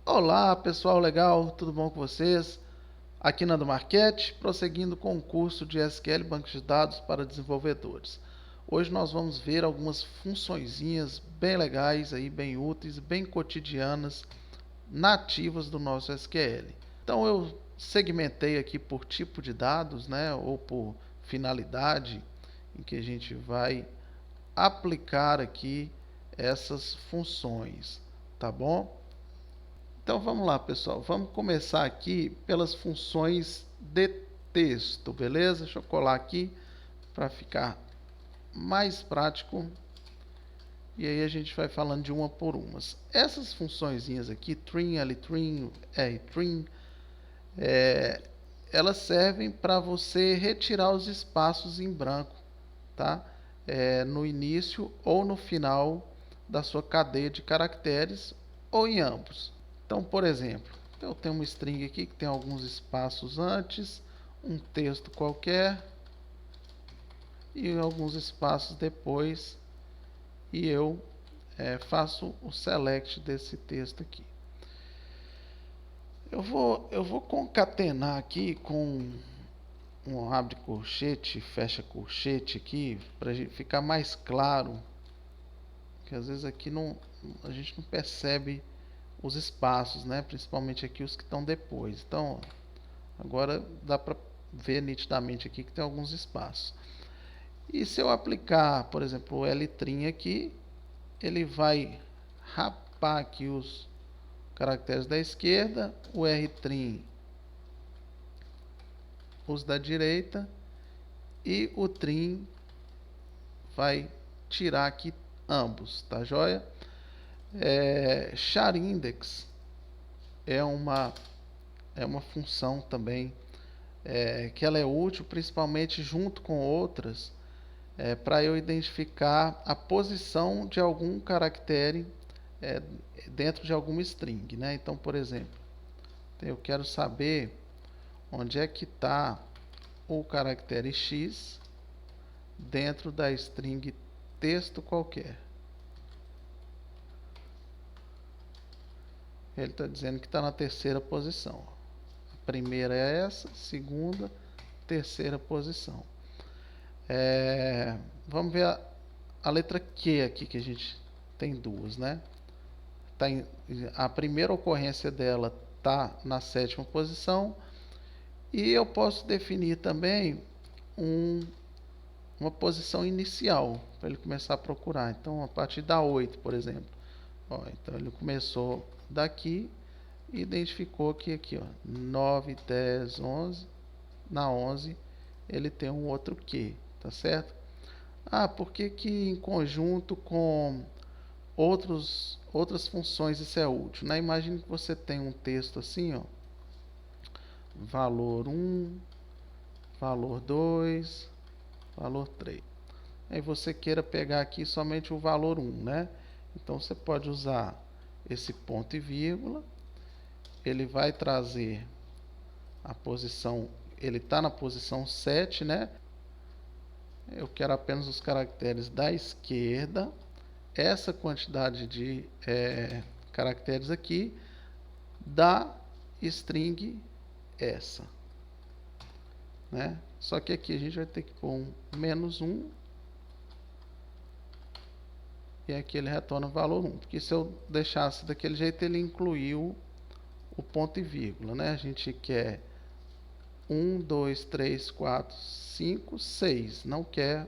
Olá pessoal, legal, tudo bom com vocês? Aqui Nando Marchetti, prosseguindo com o curso de SQL Banco de Dados para desenvolvedores. Hoje nós vamos ver algumas funçõezinhas bem legais, aí, bem úteis, bem cotidianas, nativas do nosso SQL. Então eu segmentei aqui por tipo de dados, né, ou por finalidade em que a gente vai aplicar aqui essas funções, tá bom? Então vamos lá, pessoal. Vamos começar aqui pelas funções de texto, beleza? Deixa eu colar aqui para ficar mais prático. E aí a gente vai falando de uma por umas. Essas funçõezinhas aqui, trim, ltrim, rtrim, elas servem para você retirar os espaços em branco, tá? No início ou no final da sua cadeia de caracteres ou em ambos. Então, por exemplo, eu tenho uma string aqui que tem alguns espaços antes, um texto qualquer e alguns espaços depois, e eu faço o select desse texto aqui. Eu vou concatenar aqui com um abre colchete, fecha colchete aqui, para ficar mais claro, que às vezes aqui a gente não percebe os espaços, né? Principalmente aqui os que estão depois. Então, agora dá para ver nitidamente aqui que tem alguns espaços. E se eu aplicar, por exemplo, o Ltrim aqui, ele vai rapar aqui os caracteres da esquerda, o Rtrim os da direita e o trim vai tirar aqui ambos, tá joia? Char index é uma função também que ela é útil principalmente junto com outras para eu identificar a posição de algum caractere é, dentro de alguma string, né? Então, por exemplo, eu quero saber onde é que está o caractere X dentro da string texto qualquer. Ele está dizendo que está na terceira posição. A primeira é essa, segunda, terceira posição. Vamos ver a letra Q aqui, que a gente tem duas, né? A primeira ocorrência dela está na sétima posição. E eu posso definir também uma posição inicial para ele começar a procurar. Então, a partir da 8, por exemplo. Então, ele começou daqui e identificou que aqui, 9, 10, 11. Na 11, ele tem um outro Q, tá certo? Por que que em conjunto com outras funções isso é útil? Imagine que você tem um texto assim, valor 1, valor 2, valor 3. Aí você queira pegar aqui somente o valor 1, né? Então você pode usar esse ponto e vírgula. Ele vai trazer a posição, ele está na posição 7, né? Eu quero apenas os caracteres da esquerda. Essa quantidade de caracteres aqui da string essa, né? Só que aqui a gente vai ter que pôr um -1 e aqui ele retorna o valor 1, porque se eu deixasse daquele jeito ele incluiu o ponto e vírgula, né? A gente quer 1, 2, 3, 4, 5, 6, não quer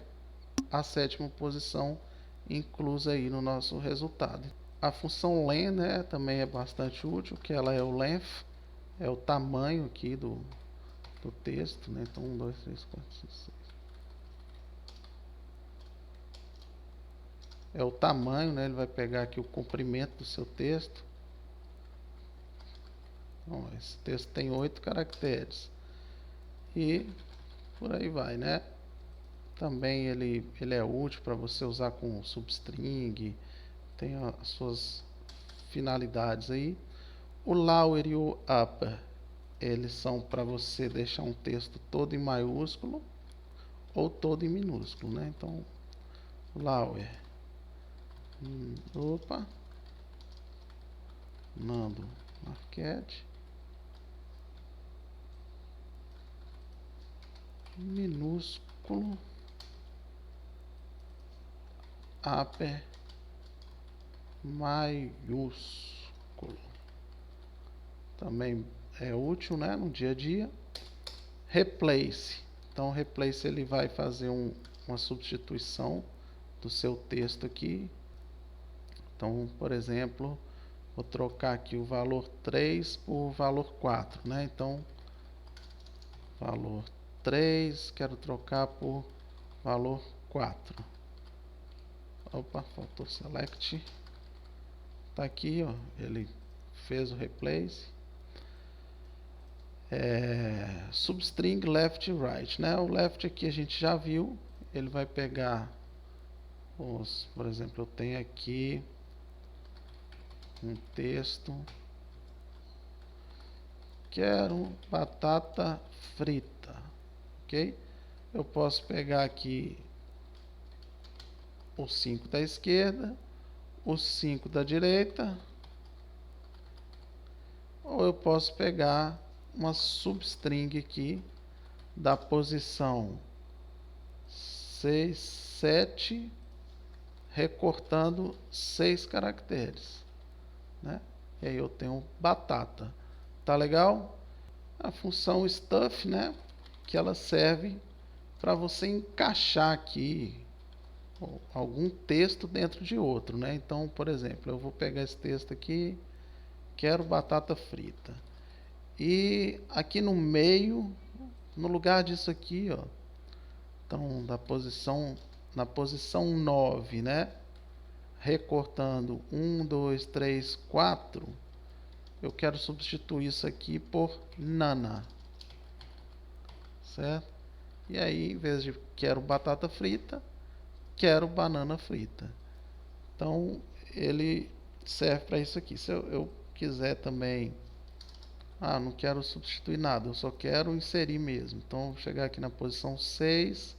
a sétima posição inclusa aí no nosso resultado. A função len, né, também é bastante útil, que ela é o length, é o tamanho aqui do texto, né? Então 1, 2, 3, 4, 5, 6. É o tamanho, né? Ele vai pegar aqui o comprimento do seu texto. Bom, esse texto tem 8 caracteres. E por aí vai, né? Também ele é útil para você usar com substring, tem as suas finalidades aí. O lower e o upper, eles são para você deixar um texto todo em maiúsculo ou todo em minúsculo, né? Então, lower, opa, Nando, Marquete minúsculo upper maiúsculo. Também é útil, né, no dia a dia. Replace. Então, replace ele vai fazer uma substituição do seu texto aqui. Então, por exemplo, vou trocar aqui o valor 3 por valor 4, né? Então, valor 3, quero trocar por valor 4. Opa, faltou select. Tá aqui, ó, ele fez o replace. Substring left e right, né? O left aqui a gente já viu. Ele vai pegar por exemplo, eu tenho aqui um texto. Quero batata frita, ok? Eu posso pegar aqui os 5 da esquerda, os 5 da direita, ou eu posso pegar uma substring aqui da posição 6, 7, recortando 6 caracteres, né? E aí eu tenho batata. Tá legal? A função stuff, né? Que ela serve para você encaixar aqui algum texto dentro de outro, né? Então, por exemplo, eu vou pegar esse texto aqui, quero batata frita. E aqui no meio, no lugar disso aqui, ó, então na posição 9, né? Recortando 1, 2, 3, 4, eu quero substituir isso aqui por nana, certo? E aí, em vez de quero batata frita, quero banana frita. Então, ele serve para isso aqui. Se eu quiser também, não quero substituir nada, eu só quero inserir mesmo. Então, vou chegar aqui na posição 6,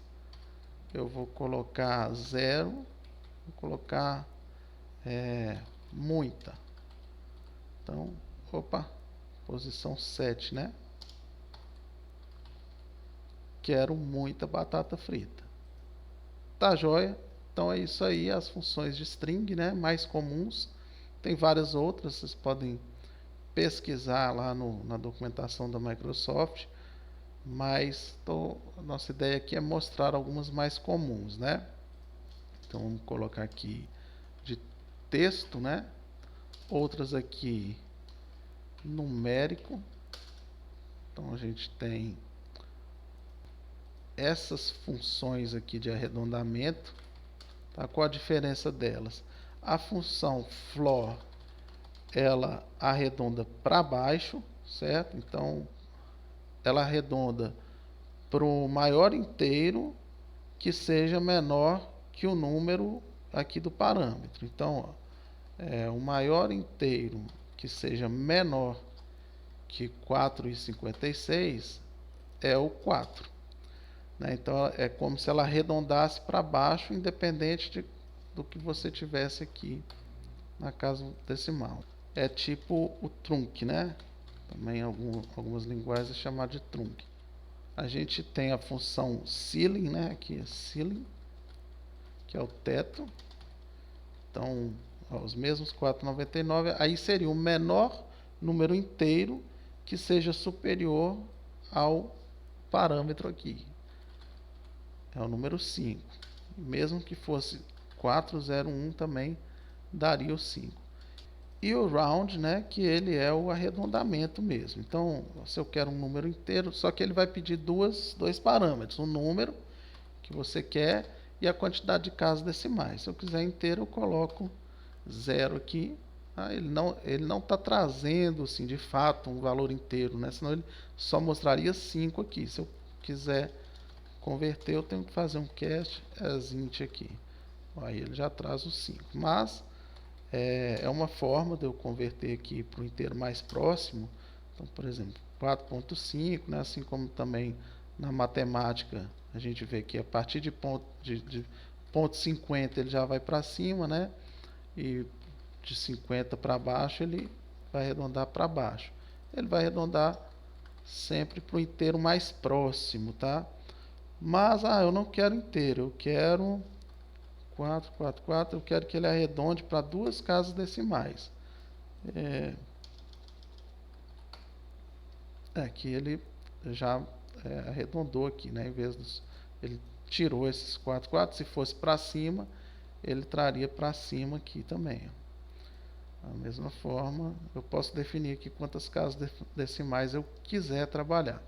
eu vou colocar 0, vou colocar muita. Então, opa, posição 7, né? Quero muita batata frita. Tá joia? Então é isso aí, as funções de string, né, mais comuns. Tem várias outras, vocês podem pesquisar lá na documentação da Microsoft, mas a nossa ideia aqui é mostrar algumas mais comuns, né? Então vamos colocar aqui de texto, né? Outras aqui numérico. Então a gente tem essas funções aqui de arredondamento, tá? Qual a diferença delas? A função floor, ela arredonda para baixo, certo? Então ela arredonda para o maior inteiro que seja menor que o número aqui do parâmetro. Então, o maior inteiro que seja menor que 4,56 é o 4. Né? Então, é como se ela arredondasse para baixo, independente do que você tivesse aqui na casa decimal. É tipo o trunc, né? Também algumas linguagens é chamado de trunc. A gente tem a função ceiling, né? Aqui é ceiling, que é o teto. Então, os mesmos 4,99. Aí seria o menor número inteiro que seja superior ao parâmetro aqui. É o número 5. Mesmo que fosse 401 também daria o 5. E o round, né, que ele é o arredondamento mesmo. Então, se eu quero um número inteiro, só que ele vai pedir dois parâmetros. O número que você quer e a quantidade de casas decimais. Se eu quiser inteiro, eu coloco 0 aqui. Ele não está trazendo, assim, de fato, um valor inteiro, né? Senão ele só mostraria 5 aqui. Se eu quiser converter, eu tenho que fazer um cast as int aqui. Aí ele já traz os 5. Mas é uma forma de eu converter aqui para o inteiro mais próximo. Então, por exemplo, 4.5, né? Assim como também na matemática a gente vê que a partir de ponto 50 ele já vai para cima, né? E de 50 para baixo ele vai arredondar para baixo. Ele vai arredondar sempre para o inteiro mais próximo, tá? Mas, eu não quero inteiro, eu quero 4, 4, 4, eu quero que ele arredonde para duas casas decimais. Aqui ele já arredondou aqui, né? Em vez dos, ele tirou esses 4, 4. Se fosse para cima, ele traria para cima aqui também. Da mesma forma, eu posso definir aqui quantas casas decimais eu quiser trabalhar.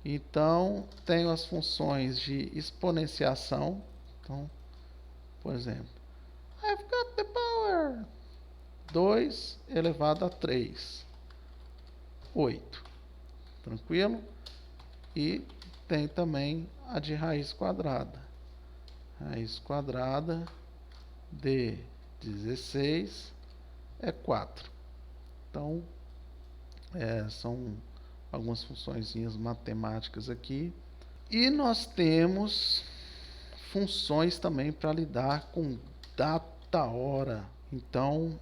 Então, tenho as funções de exponenciação. Então, por exemplo, I've got the power. 2 elevado a 3. 8. Tranquilo? E tem também a de raiz quadrada. Raiz quadrada de 16 é 4. Então, são algumas funçõezinhas matemáticas aqui. E nós temos funções também para lidar com data hora. Então,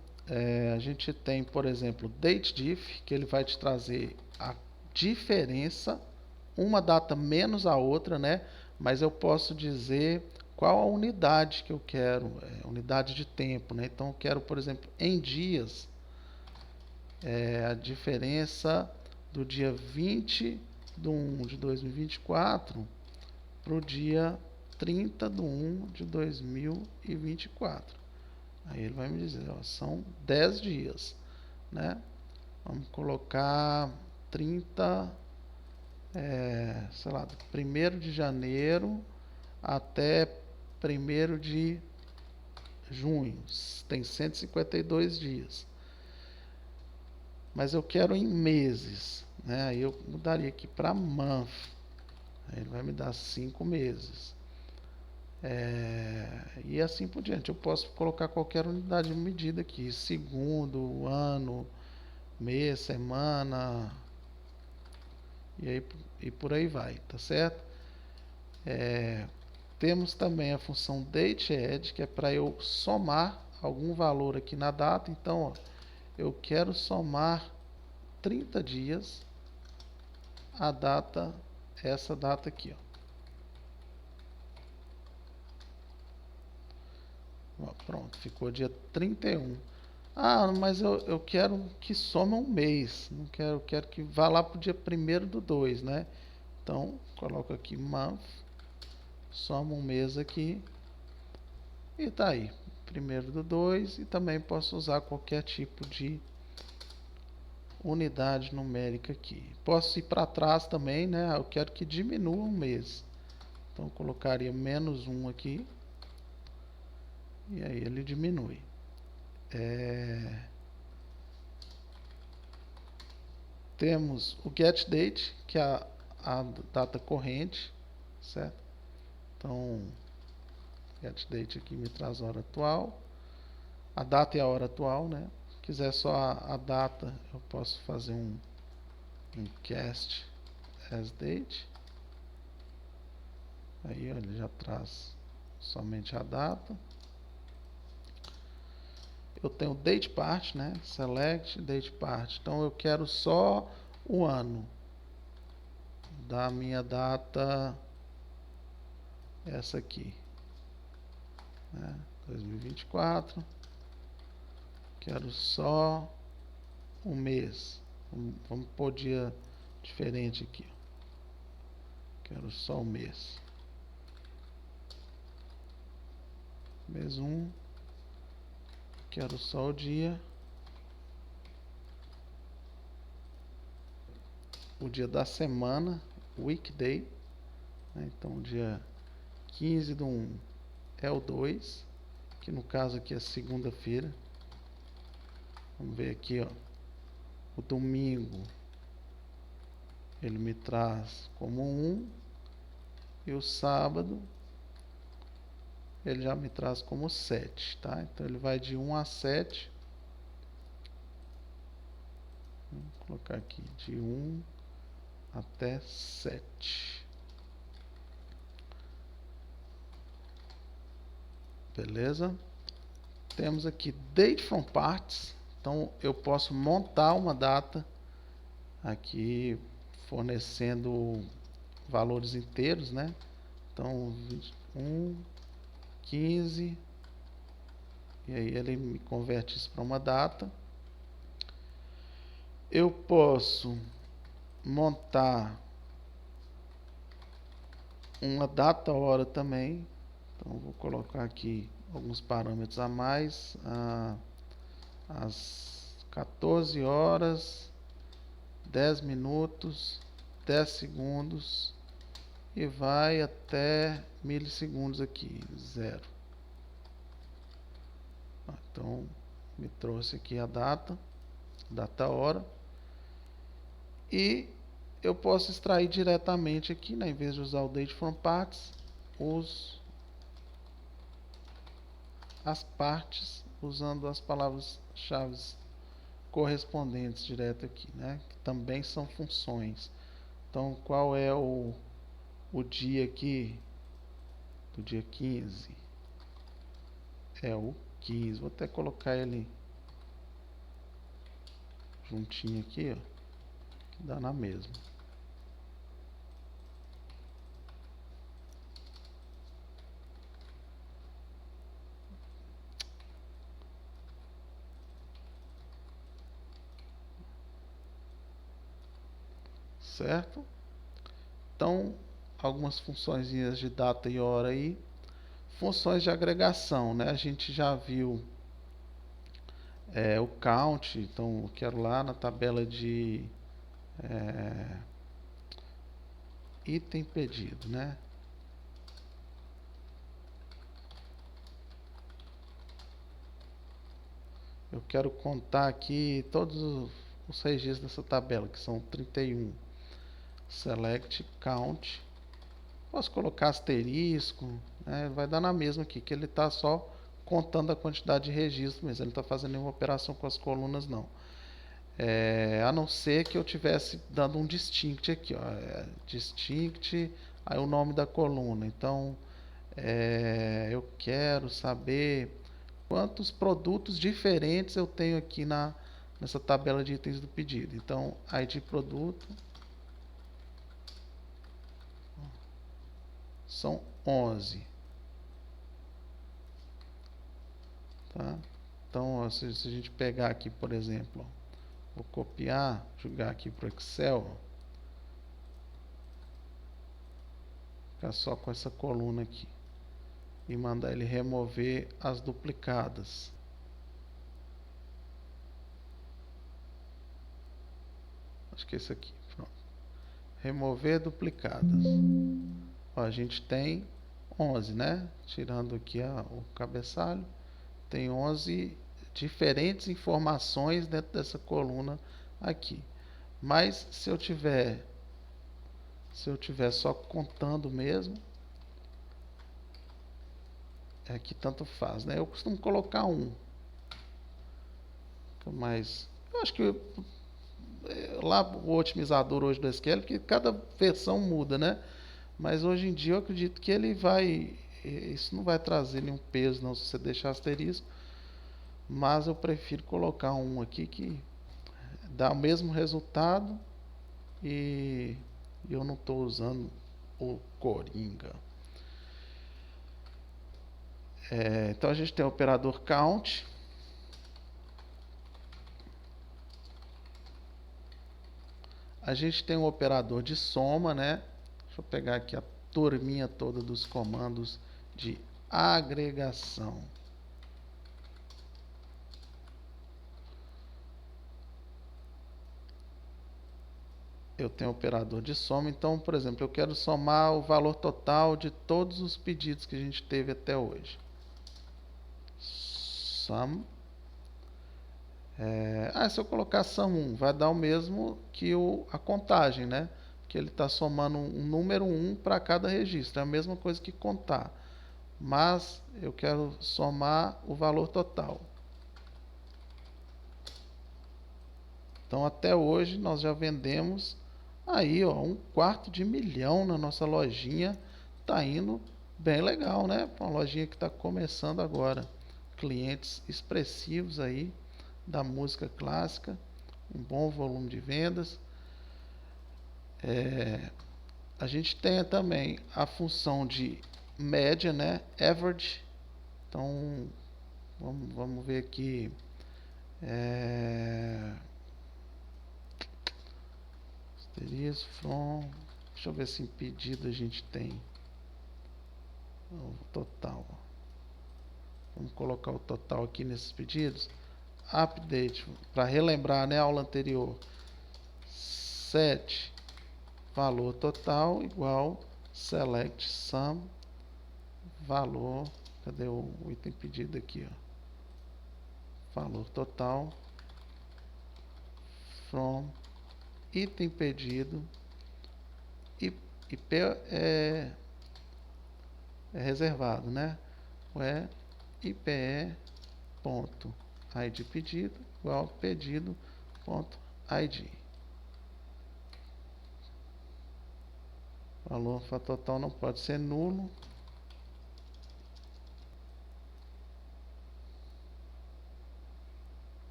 a gente tem, por exemplo, datediff, que ele vai te trazer a diferença, uma data menos a outra, né? Mas eu posso dizer qual a unidade que eu quero, unidade de tempo, né? Então eu quero, por exemplo, em dias, a diferença do dia 20 de 1 de 2024 para o dia 30 de 1 de 2024. Aí ele vai me dizer, ó, são 10 dias, né? Vamos colocar 30, sei lá, do 1º de janeiro até 1º de junho. Tem 152 dias. Mas eu quero em meses, né? Aí eu mudaria aqui para month. Aí ele vai me dar 5 meses. E assim por diante. Eu posso colocar qualquer unidade de medida aqui. Segundo, ano, mês, semana. E por aí vai, tá certo? Temos também a função dateAdd, que é para eu somar algum valor aqui na data. Então, ó, eu quero somar 30 dias a data, essa data aqui, ó. Pronto, ficou dia 31. Mas eu quero que soma um mês. Não quero, eu quero que vá lá para o dia 1º do 2, né? Então, coloco aqui month, soma um mês aqui e tá aí, 1º do 2. E também posso usar qualquer tipo de unidade numérica aqui. Posso ir para trás também, né? Eu quero que diminua um mês. Então, eu colocaria -1 aqui. E aí ele diminui. Temos o getDate, que é a data corrente, certo? Então, getDate aqui me traz a hora atual. A data e a hora atual, né? Se quiser só a data, eu posso fazer um cast as date. Aí ele já traz somente a data. Eu tenho date part, né? Select date part. Então eu quero só o ano da minha data, essa aqui, né? 2024. Quero só um mês. Vamos pôr dia diferente aqui. Quero só o mês. Mês 1. Quero só o dia. O dia da semana, weekday, né? Então dia 15 do 1 é o 2, que no caso aqui é segunda-feira. Vamos ver aqui, ó. O domingo ele me traz como 1 e o sábado ele já me traz como 7, tá? Então ele vai de 1 a 7. Vamos colocar aqui de 1 até 7. Beleza? Temos aqui date from parts. Então eu posso montar uma data aqui fornecendo valores inteiros, né? Então 21, 15, e aí ele me converte isso para uma data. Eu posso montar uma data hora também. Então vou colocar aqui alguns parâmetros a mais, às 14 horas, 10 minutos, 10 segundos e vai até milissegundos aqui, 0. Então me trouxe aqui a data hora, e eu posso extrair diretamente aqui, né, em vez de usar o date from parts, uso as partes usando as palavras-chave correspondentes direto aqui, né, que também são funções. Então qual é o dia aqui do dia 15? É o 15. Vou até colocar ele juntinho aqui, ó, que dá na mesma. Certo? Então, algumas funções de data e hora aí. Funções de agregação, né? A gente já viu o count, então eu quero lá na tabela de item pedido, né? Eu quero contar aqui todos os registros dessa tabela, que são 31. Select count. Posso colocar asterisco, né? Vai dar na mesma aqui, que ele está só contando a quantidade de registros, mas ele não está fazendo nenhuma operação com as colunas, não. A não ser que eu tivesse dando um distinct aqui, ó, distinct, aí o nome da coluna. Então, eu quero saber quantos produtos diferentes eu tenho aqui nessa tabela de itens do pedido. Então, ID produto são 11. Tá? Então, ó, se a gente pegar aqui, por exemplo, ó, vou copiar, jogar aqui para o Excel, ficar só com essa coluna aqui e mandar ele remover as duplicadas. Acho que é esse aqui. Pronto. Remover duplicadas. Ó, a gente tem 11, né? Tirando aqui o cabeçalho, tem 11 diferentes informações dentro dessa coluna aqui. Mas se eu tiver só contando mesmo, aqui tanto faz, né? Eu costumo colocar 1. Mas eu acho que lá o otimizador hoje do SQL, que cada versão muda, né? Mas hoje em dia eu acredito que ele isso não vai trazer nenhum peso não se você deixar asterisco, mas eu prefiro colocar 1 aqui que dá o mesmo resultado e eu não estou usando o Coringa. Então a gente tem o operador count. A gente tem um operador de soma, né? Deixa eu pegar aqui a turminha toda dos comandos de agregação. Eu tenho operador de soma, então, por exemplo, eu quero somar o valor total de todos os pedidos que a gente teve até hoje. Sum. Se eu colocar sum1, vai dar o mesmo que a contagem, né? Que ele está somando um número 1 para cada registro, é a mesma coisa que contar. Mas eu quero somar o valor total. Então, até hoje, nós já vendemos aí, ó, 250.000 na nossa lojinha. Tá indo bem legal, né? Para uma lojinha que está começando agora. Clientes expressivos aí da música clássica, um bom volume de vendas. A gente tem também a função de média, né? Average. Então, vamos ver aqui. From. Deixa eu ver se em pedido a gente tem o total. Vamos colocar o total aqui nesses pedidos. Update, para relembrar, né, a aula anterior. Set valor total igual select sum valor. Cadê o item pedido aqui, ó? Valor total from item pedido. IP é reservado, né? IPE ponto id pedido igual pedido ponto id. Valor total não pode ser nulo.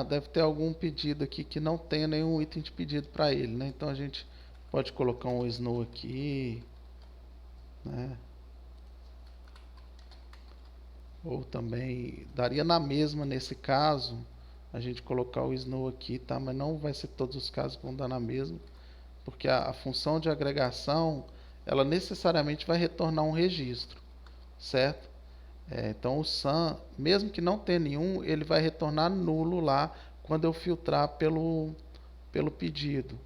Deve ter algum pedido aqui que não tenha nenhum item de pedido para ele, né? Então a gente pode colocar um snow aqui, né? Ou também daria na mesma nesse caso a gente colocar o snow aqui, tá? Mas não vai ser todos os casos que vão dar na mesma, porque a função de agregação ela necessariamente vai retornar um registro, certo? Então o sum, mesmo que não tenha nenhum, ele vai retornar nulo lá quando eu filtrar pelo pedido.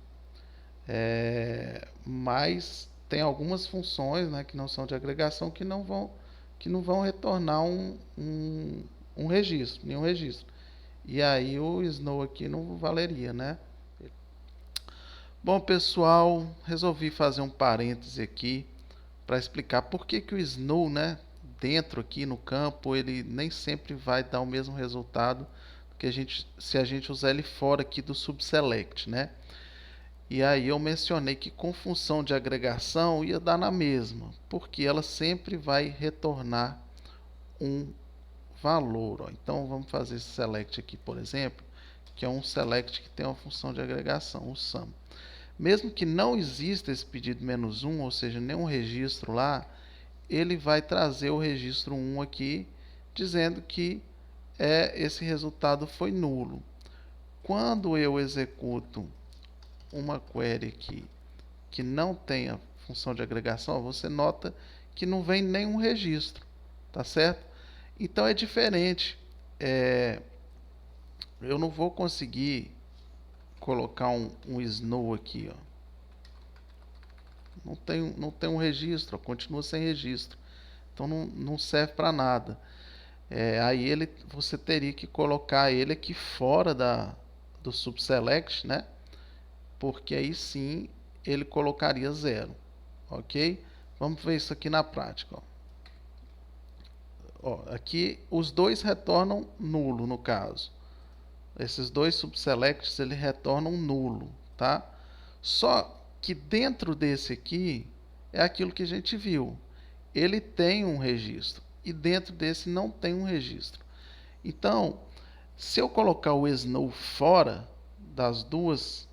Mas tem algumas funções, né, que não são de agregação que não vão retornar um registro, nenhum registro. E aí o snow aqui não valeria, né? Bom, pessoal, resolvi fazer um parêntese aqui para explicar por que o snow, né, dentro aqui no campo, ele nem sempre vai dar o mesmo resultado que se a gente usar ele fora aqui do subselect, né? E aí eu mencionei que com função de agregação ia dar na mesma, porque ela sempre vai retornar um valor. Ó. Então vamos fazer esse select aqui, por exemplo, que é um select que tem uma função de agregação, o sum. Mesmo que não exista esse pedido -1, ou seja, nenhum registro lá, ele vai trazer o registro 1 aqui, dizendo que esse resultado foi nulo. Quando eu executo uma query aqui que não tenha função de agregação, você nota que não vem nenhum registro, tá certo? Então é diferente. Eu não vou conseguir colocar um snow aqui, ó. Não tem um registro, ó, continua sem registro. Então não serve para nada. Aí você teria que colocar ele aqui fora do subselect, né? Porque aí sim ele colocaria 0, ok? Vamos ver isso aqui na prática. Aqui os dois retornam nulo no caso. Esses dois subselects ele retornam nulo, tá? Só que dentro desse aqui é aquilo que a gente viu. Ele tem um registro e dentro desse não tem um registro. Então, se eu colocar o snow fora das duas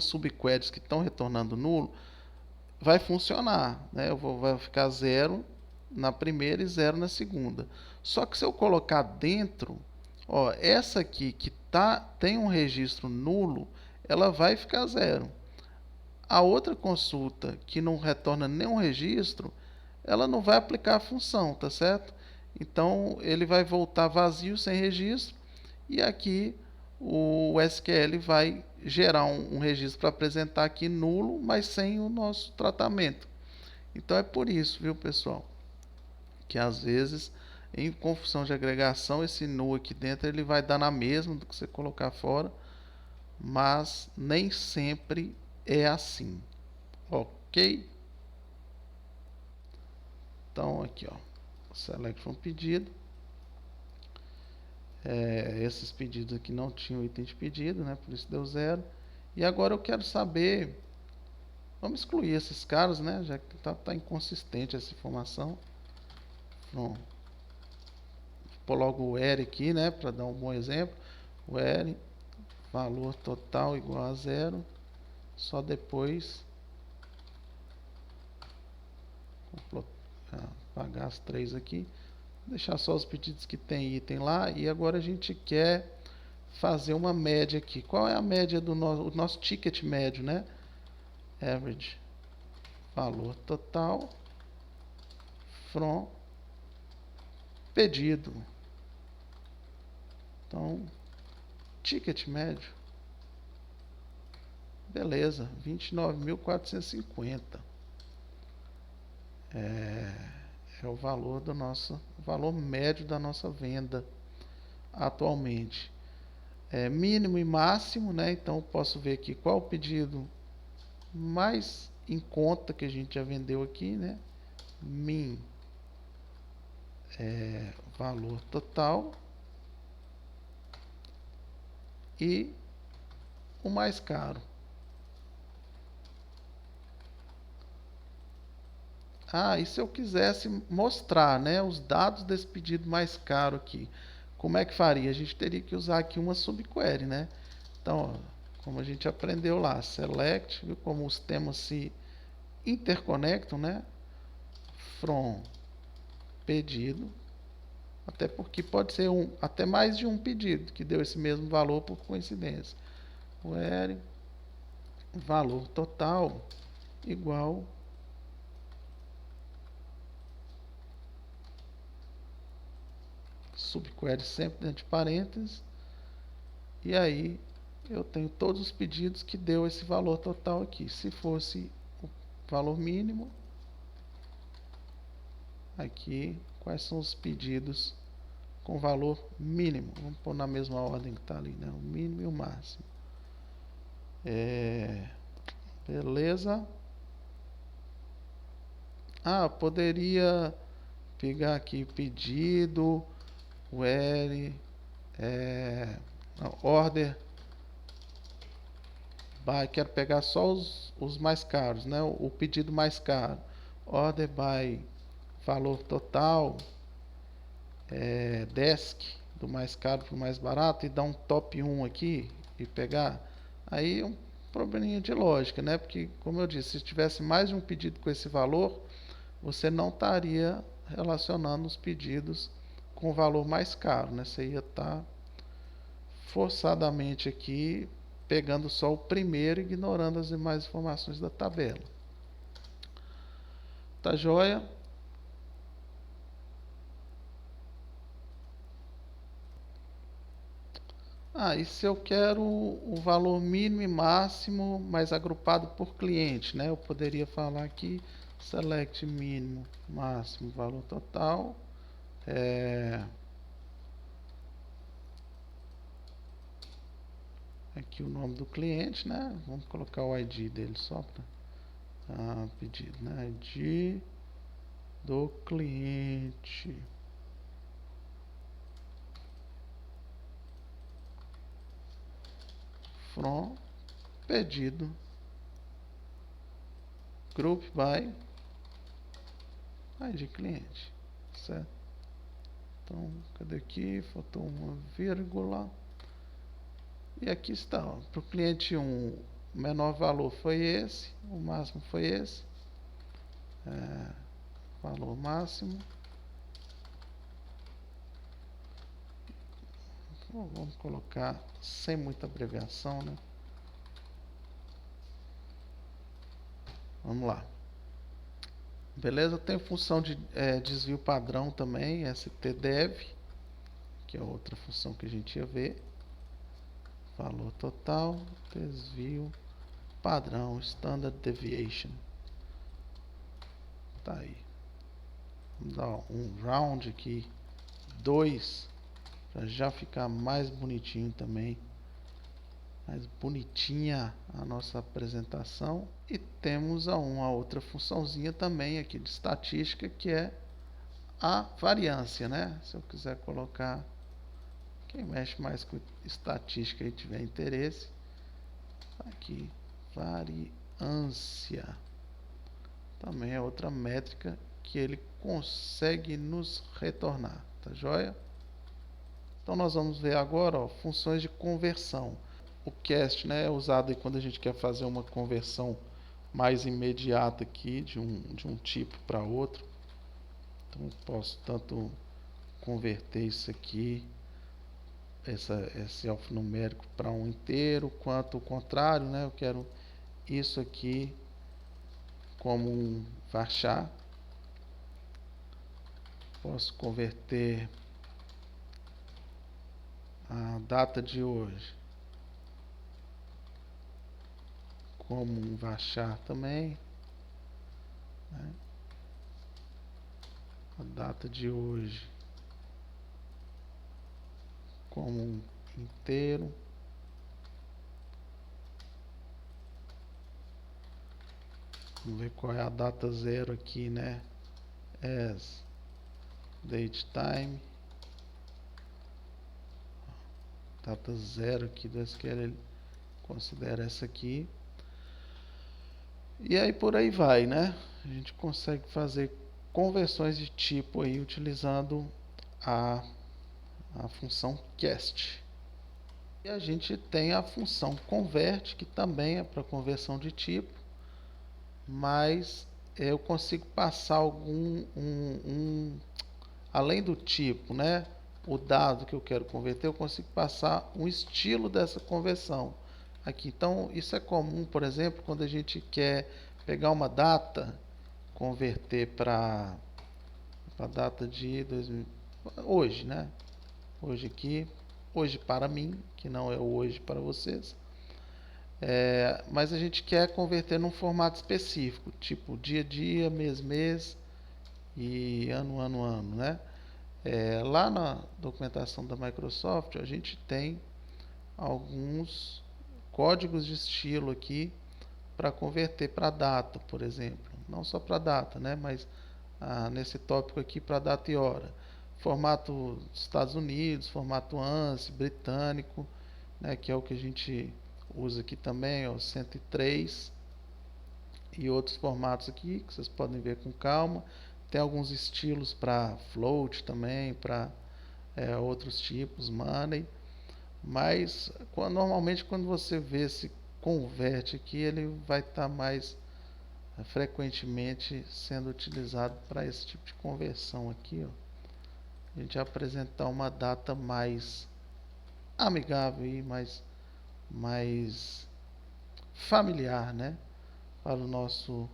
subqueries que estão retornando nulo, vai funcionar, né? Vai ficar 0 na primeira e 0 na segunda. Só que se eu colocar dentro, essa aqui que tem um registro nulo, ela vai ficar 0. A outra consulta que não retorna nenhum registro, ela não vai aplicar a função, tá certo? Então ele vai voltar vazio, sem registro, e aqui o SQL vai gerar um registro para apresentar aqui nulo, mas sem o nosso tratamento. Então é por isso, viu, pessoal, que às vezes com função de agregação esse null aqui dentro ele vai dar na mesma do que você colocar fora, mas nem sempre é assim, ok? Então aqui, select from pedido. Esses pedidos aqui não tinham item de pedido, né? Por isso deu 0. E agora eu quero saber, vamos excluir esses caras, né? Já que tá inconsistente essa informação. Pronto. pôr logo o R aqui, né, para dar um bom exemplo. O R, valor total igual a 0. Só depois apagar as 3 aqui, deixar só os pedidos que tem item lá. E agora a gente quer fazer uma média aqui. Qual é a média do nosso ticket médio, né? Average, valor total from pedido. Então, ticket médio, beleza, 29.450 é o valor do nosso valor médio da nossa venda atualmente. Mínimo e máximo, né? Então eu posso ver aqui qual o pedido mais em conta que a gente já vendeu aqui, né? Min valor total e o mais caro. E se eu quisesse mostrar, né, os dados desse pedido mais caro aqui, como é que faria? A gente teria que usar aqui uma subquery, né? Então, ó, como a gente aprendeu lá, select, viu como os temas se interconectam, né? From pedido, até porque pode ser até mais de um pedido que deu esse mesmo valor por coincidência. Query valor total igual subquery sempre dentro de parênteses, e aí eu tenho todos os pedidos que deu esse valor total aqui. Se fosse o valor mínimo, aqui quais são os pedidos com valor mínimo. Vamos pôr na mesma ordem que está ali, né? O mínimo e o máximo. Beleza. Poderia pegar aqui pedido, where, order by, quero pegar só os mais caros, né? O pedido mais caro. Order by valor total, desk, do mais caro para o mais barato, e dar um top 1 aqui e pegar. Aí é um probleminha de lógica, né? Porque, como eu disse, se tivesse mais de um pedido com esse valor, você não estaria relacionando os pedidos com o valor mais caro, né? Você ia estar forçadamente aqui pegando só o primeiro, ignorando as demais informações da tabela. Tá joia? E se eu quero o valor mínimo e máximo, mas agrupado por cliente, né? Eu poderia falar aqui, select mínimo, máximo, valor total. Aqui o nome do cliente, né? Vamos colocar o ID dele só para pedido, né? ID do cliente. From pedido group by ID cliente, certo? Então, cadê aqui? Faltou uma vírgula. E aqui está, para o cliente 1, o menor valor foi esse, o máximo foi esse. Valor máximo. Vamos colocar sem muita abreviação, né? Vamos lá. Beleza? Tem função de desvio padrão também, stdev, que é outra função que a gente ia ver. Valor total, desvio padrão, standard deviation. Tá aí. Vamos dar um round aqui, 2, para já ficar mais bonitinho também. Mais bonitinha a nossa apresentação. E temos uma outra funçãozinha também aqui de estatística, que é a variância, né? Se eu quiser colocar, quem mexe mais com estatística e tiver interesse, aqui, variância. Também é outra métrica que ele consegue nos retornar, tá joia? Então nós vamos ver agora, ó, funções de conversão. O cast, né, é usado aí quando a gente quer fazer uma conversão mais imediata aqui de um tipo para outro. Então eu posso tanto converter isso aqui, esse alfanumérico para um inteiro, quanto o contrário, né? Eu quero isso aqui como um varchar. Posso converter a data de hoje como um varchar também, né? A data de hoje como um inteiro. Vamos ver qual é a data zero aqui, né? As date time. Data zero aqui do SQL, ele considera essa aqui. E aí por aí vai, né? A gente consegue fazer conversões de tipo aí utilizando a, a função cast. E a gente tem a função convert, que também é para conversão de tipo, mas eu consigo passar além do tipo, né? O dado que eu quero converter, eu consigo passar um estilo dessa conversão aqui. Então, isso é comum, por exemplo, quando a gente quer pegar uma data, converter para a data de 2000, hoje, né? Hoje aqui, hoje para mim, que não é o hoje para vocês. Mas a gente quer converter num formato específico, tipo dia, dia, mês, mês e ano, ano, ano, né? Lá na documentação da Microsoft, a gente tem alguns códigos de estilo aqui para converter para data, por exemplo. Não só para data, né? Mas nesse tópico aqui para data e hora. Formato Estados Unidos, formato ANSI, britânico, né? Que é o que a gente usa aqui também, ó, 103 e outros formatos aqui que vocês podem ver com calma. Tem alguns estilos para float também, para outros tipos, money. Mas normalmente quando você vê se converte aqui, ele vai estar mais frequentemente sendo utilizado para esse tipo de conversão aqui, ó. A gente apresentar uma data mais amigável e mais familiar, né, para o nosso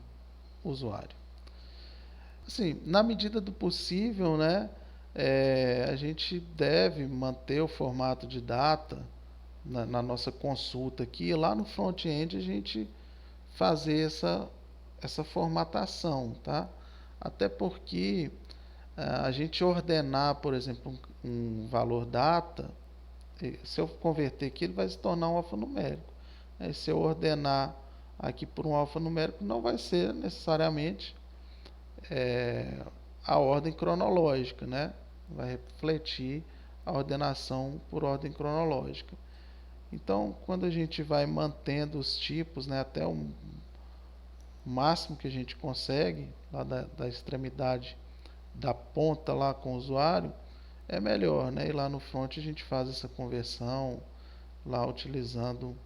usuário. Assim, na medida do possível, né, a gente deve manter o formato de data na nossa consulta aqui. Lá no front-end a gente fazer essa formatação, tá? Até porque a gente ordenar, por exemplo, um valor data, se eu converter aqui, ele vai se tornar um alfanumérico. Se eu ordenar aqui por um alfanumérico, não vai ser necessariamente a ordem cronológica, né? Vai refletir a ordenação por ordem cronológica. Então, quando a gente vai mantendo os tipos, né, até o máximo que a gente consegue, lá da extremidade da ponta lá com o usuário, é melhor, né? E lá no front a gente faz essa conversão, lá utilizando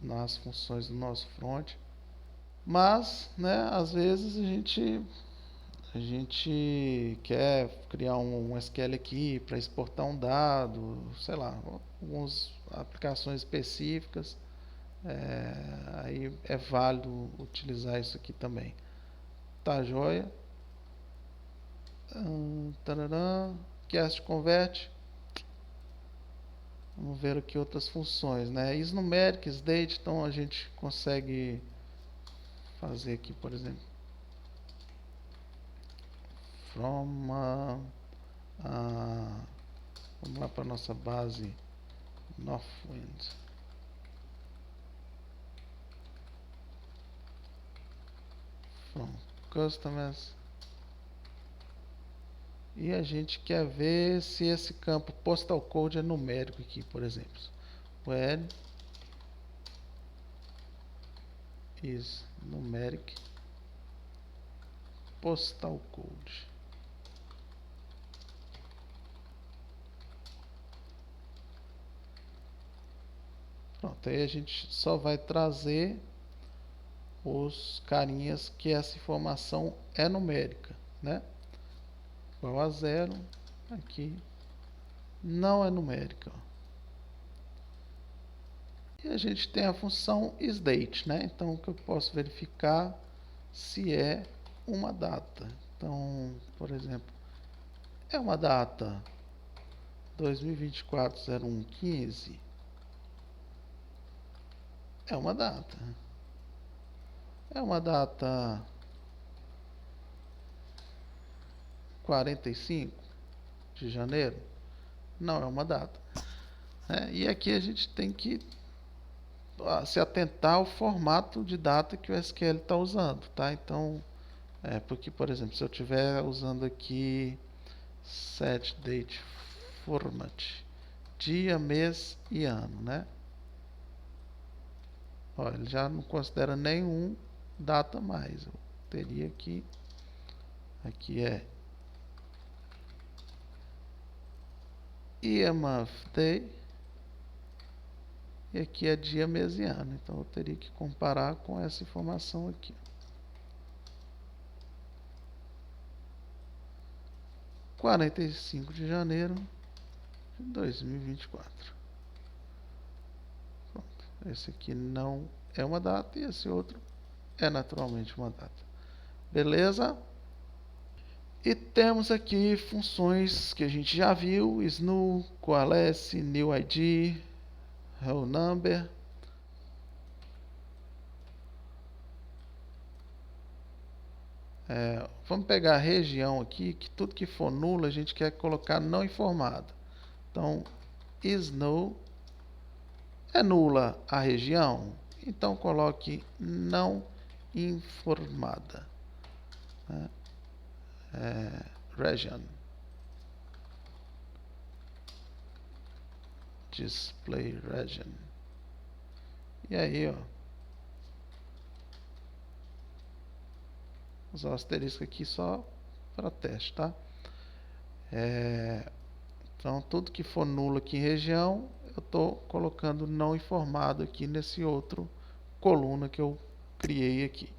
nas funções do nosso front. Mas, né, às vezes a gente quer criar um SQL aqui para exportar um dado, sei lá, algumas aplicações específicas, aí é válido utilizar isso aqui também. Tá joia? Tarará, cast convert. Vamos ver aqui outras funções, né? Isnumeric, isDate, então a gente consegue fazer aqui, por exemplo, from vamos lá para nossa base Northwind. From customers. E a gente quer ver se esse campo postal code é numérico aqui, por exemplo. Where is numeric postal code? Pronto, aí a gente só vai trazer os carinhas que essa informação é numérica, né? Igual a zero, aqui não é numérica. E a gente tem a função isDate, né? Então, o que eu posso verificar se é uma data. Então, por exemplo, é uma data 2024-01-15. É uma data. É uma data 45 de janeiro. Não é uma data. E aqui a gente tem que se atentar ao formato de data que o SQL está usando, tá? Então, porque, por exemplo, se eu estiver usando aqui set date format, dia, mês e ano, né? Ó, ele já não considera nenhum data mais. Eu teria aqui é year, month, day, e aqui é dia, mês e ano. Então eu teria que comparar com essa informação aqui. – 45 de janeiro de 2024. Pronto. Esse aqui não é uma data e esse outro é naturalmente uma data. Beleza? E temos aqui funções que a gente já viu: snu, coalesce, newID, roll number. Vamos pegar a região aqui, que tudo que for nulo a gente quer colocar não informado. Então, snu é nula a região, então coloque não informada. Region. Display region. E aí, ó, usar o asterisco aqui só para teste, tá? Então, tudo que for nulo aqui em região, eu estou colocando não informado aqui nesse outro coluna que eu criei aqui.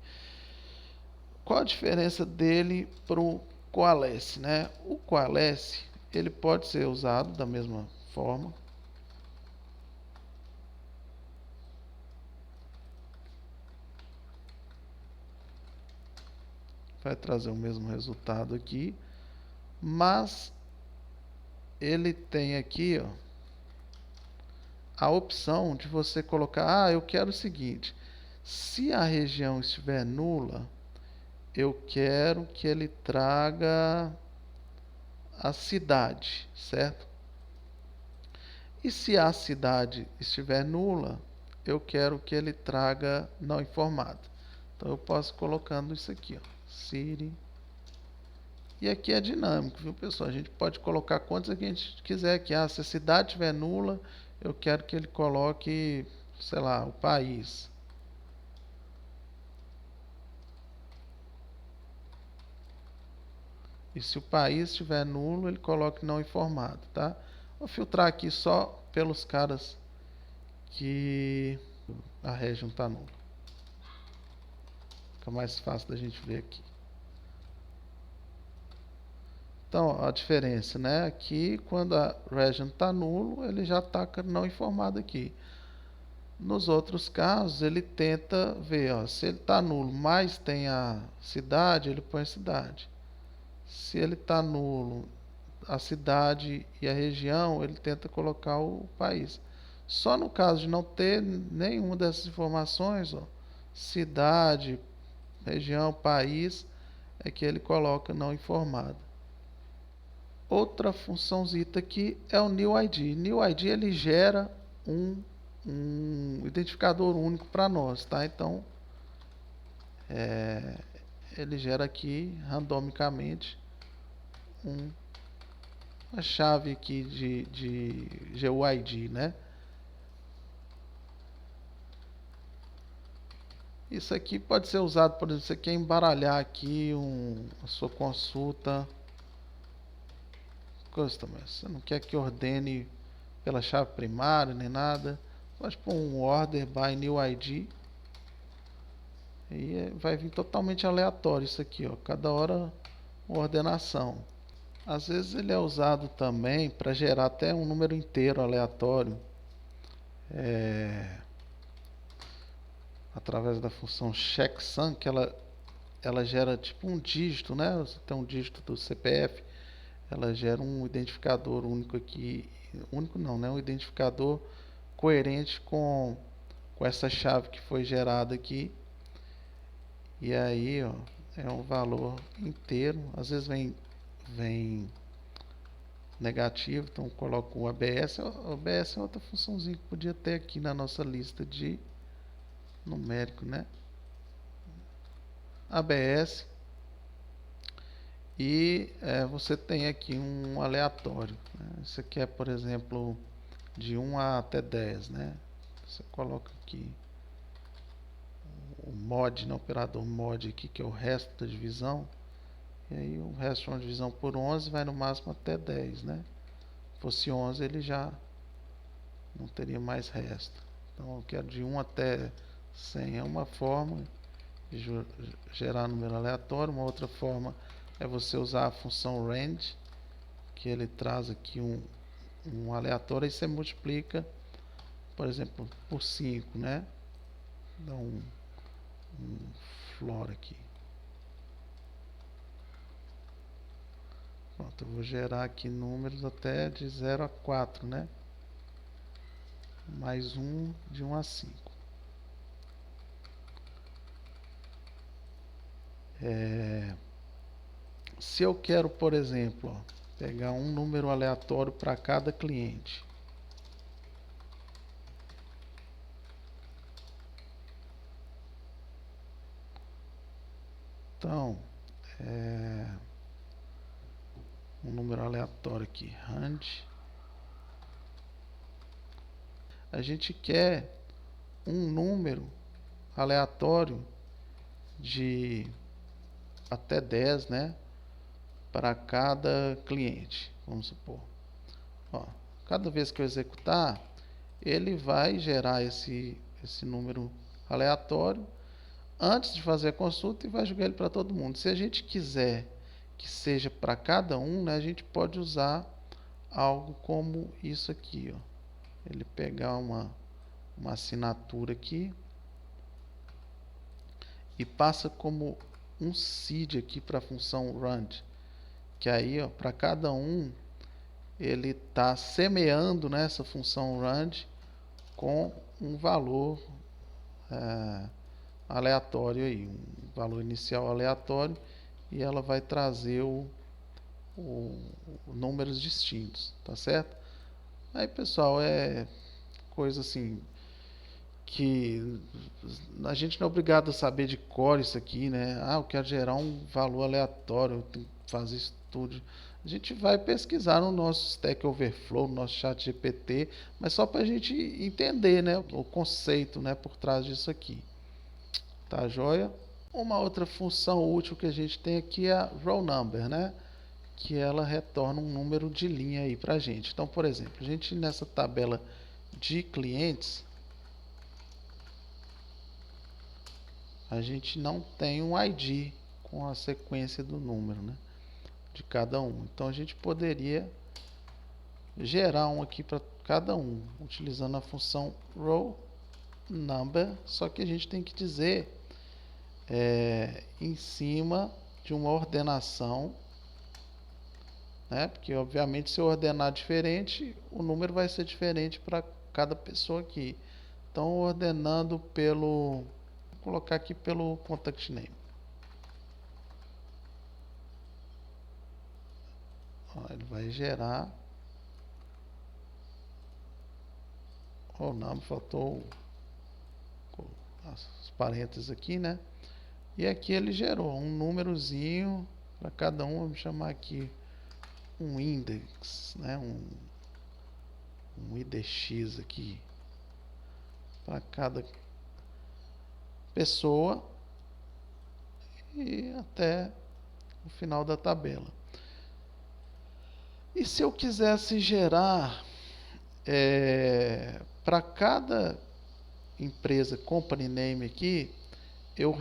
Qual a diferença dele para o coalesce, né? O coalesce, ele pode ser usado da mesma forma. Vai trazer o mesmo resultado aqui, mas ele tem aqui, ó, a opção de você colocar: eu quero o seguinte, se a região estiver nula, eu quero que ele traga a cidade, certo? E se a cidade estiver nula, eu quero que ele traga não informado. Então eu posso colocando isso aqui, ó, city. E aqui é dinâmico, viu, pessoal? A gente pode colocar quantos aqui a gente quiser aqui. Se a cidade estiver nula, eu quero que ele coloque, sei lá, o país. E se o país estiver nulo, ele coloque não informado, tá? Vou filtrar aqui só pelos caras que a região está nula. Fica mais fácil da gente ver aqui. Então, a diferença, né? Aqui, quando a region está nulo, ele já está não informado aqui. Nos outros casos, ele tenta ver, ó, se ele está nulo, mas tem a cidade, ele põe a cidade. Se ele está nulo, a cidade e a região, ele tenta colocar o país. Só no caso de não ter nenhuma dessas informações, ó, cidade, região, país, é que ele coloca não informado. Outra funçãozita aqui é o newID. newID ele gera um identificador único para nós, tá? Então, ele gera aqui randomicamente uma chave aqui de GUID, né? Isso aqui pode ser usado, por exemplo, você quer embaralhar aqui a sua consulta customer. Você não quer que ordene pela chave primária nem nada. Pode pôr um order by new ID. E vai vir totalmente aleatório isso aqui, ó. Cada hora uma ordenação. Às vezes ele é usado também para gerar até um número inteiro aleatório. Através da função checksum, que ela gera tipo um dígito, né? Você tem um dígito do CPF, ela gera um identificador único aqui, único não, né? Um identificador coerente com essa chave que foi gerada aqui. E aí, ó, é um valor inteiro. Às vezes vem negativo, então coloco o ABS. O ABS é outra funçãozinha que podia ter aqui na nossa lista de numérico, né? ABS. E você tem aqui um aleatório, né? Isso aqui é, por exemplo, de 1 até 10, né? Você coloca aqui o mod, né? O operador mod aqui, que é o resto da divisão. E aí o resto de uma divisão por 11 vai no máximo até 10, né? Se fosse 11 ele já não teria mais resto. Então eu quero de 1 até 100 é uma forma de gerar número aleatório. Uma outra forma é você usar a função range, que ele traz aqui um aleatório e você multiplica, por exemplo, por 5, né? Dá um floor aqui. Pronto, eu vou gerar aqui números até de 0 a 4, né? Mais um de 1 a 5. Se eu quero, por exemplo, ó, pegar um número aleatório para cada cliente. Então, um número aleatório aqui, rand. A gente quer um número aleatório de até 10, né? Para cada cliente, vamos supor. Ó, cada vez que eu executar, ele vai gerar esse número aleatório antes de fazer a consulta e vai jogar ele para todo mundo. Se a gente quiser que seja para cada um, né, a gente pode usar algo como isso aqui, ó. Ele pegar uma assinatura aqui e passa como um seed aqui para a função rand, que aí, ó, para cada um ele está semeando nessa função rand com um valor aleatório aí, um valor inicial aleatório, e ela vai trazer números distintos, tá certo? Aí, pessoal, é coisa assim que a gente não é obrigado a saber de cor isso aqui, né? Ah, eu quero gerar um valor aleatório, eu tenho que fazer isso tudo. A gente vai pesquisar no nosso Stack Overflow, no nosso chat GPT, mas só para a gente entender, né, o conceito, né, por trás disso aqui. Tá joia? Uma outra função útil que a gente tem aqui é a row number, né? Que ela retorna um número de linha aí pra gente. Então, por exemplo, a gente nessa tabela de clientes, a gente não tem um ID com a sequência do número, né? De cada um. Então a gente poderia gerar um aqui para cada um, utilizando a função row number, só que a gente tem que dizer em cima de uma ordenação, né? Porque obviamente se eu ordenar diferente, o número vai ser diferente para cada pessoa aqui. Então ordenando pelo, vou colocar aqui pelo contact name. Ó, ele vai gerar o nome, faltou as parênteses aqui, né? E aqui ele gerou um númerozinho para cada um. Vamos chamar aqui um index, né? Um IDX aqui para cada pessoa e até o final da tabela. E se eu quisesse gerar para cada empresa company name aqui, eu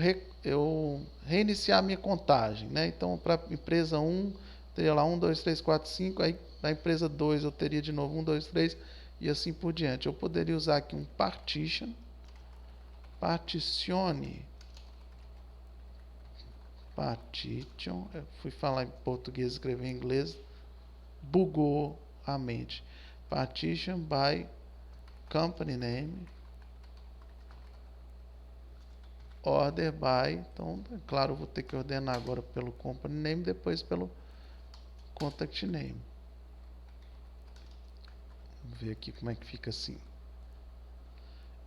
reiniciar a minha contagem, né? Então, para a empresa 1, teria lá 1, 2, 3, 4, 5, aí na empresa 2 eu teria de novo 1, 2, 3 e assim por diante. Eu poderia usar aqui um particione, eu fui falar em português, escrever em inglês, bugou a mente. Partition by company name, order by, então, é claro, eu vou ter que ordenar agora pelo company name, depois pelo contact name. Vamos ver aqui como é que fica assim.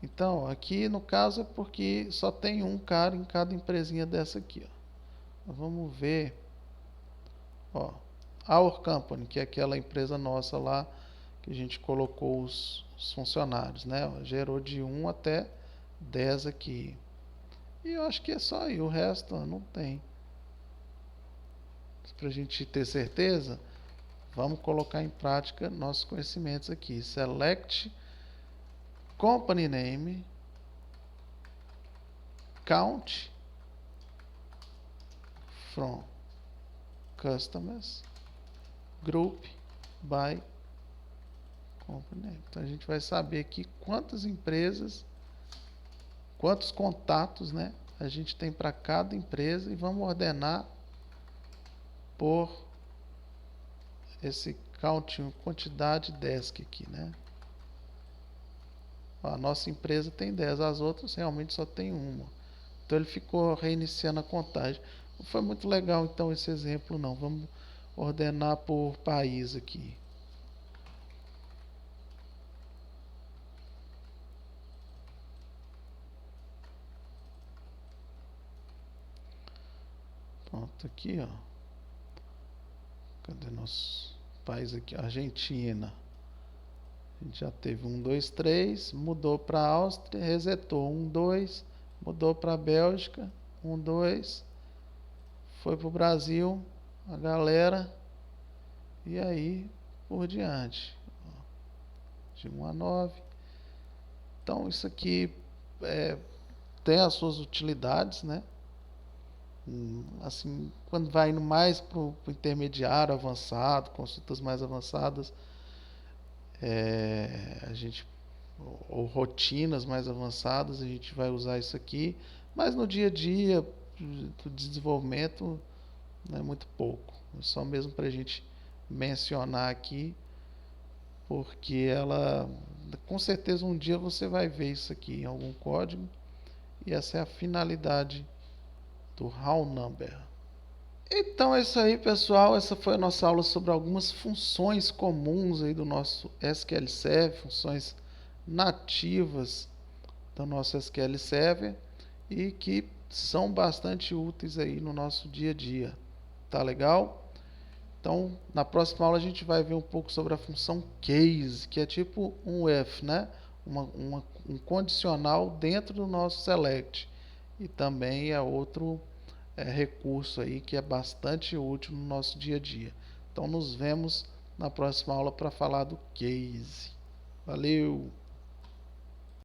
Então, aqui no caso é porque só tem um cara em cada empresinha dessa aqui, ó. Vamos ver, ó, Our Company, que é aquela empresa nossa lá que a gente colocou os funcionários, né? Ó, gerou de 1 até 10 aqui. E eu acho que é só aí, o resto ó, não tem. Para a gente ter certeza, vamos colocar em prática nossos conhecimentos aqui. Select company name, count from customers, group by company name. Então a gente vai saber aqui quantas empresas, quantos contatos, né, a gente tem para cada empresa e vamos ordenar por esse count, quantidade desk aqui, né? A nossa empresa tem 10, as outras realmente só tem uma. Então ele ficou reiniciando a contagem. Não foi muito legal então esse exemplo não. Vamos ordenar por país aqui. Pronto, aqui ó. Cadê nosso país aqui? Argentina. A gente já teve 1, 2, 3, mudou para Áustria, resetou 1, 2, mudou para Bélgica, 1, 2, foi para o Brasil, a galera, e aí por diante, de 1 a 9. Então isso aqui tem as suas utilidades, né? Assim, quando vai indo mais para o intermediário avançado, consultas mais avançadas, a gente ou rotinas mais avançadas, a gente vai usar isso aqui, mas no dia a dia do desenvolvimento não é muito pouco, é só mesmo para a gente mencionar aqui, porque ela com certeza um dia você vai ver isso aqui em algum código e essa é a finalidade do Raw Number. Então é isso aí, pessoal. Essa foi a nossa aula sobre algumas funções comuns aí do nosso SQL Server, funções nativas do nosso SQL Server e que são bastante úteis aí no nosso dia a dia. Tá legal? Então, na próxima aula a gente vai ver um pouco sobre a função case, que é tipo um if, né? Um condicional dentro do nosso select. E também é outro recurso aí que é bastante útil no nosso dia a dia. Então nos vemos na próxima aula para falar do case. Valeu!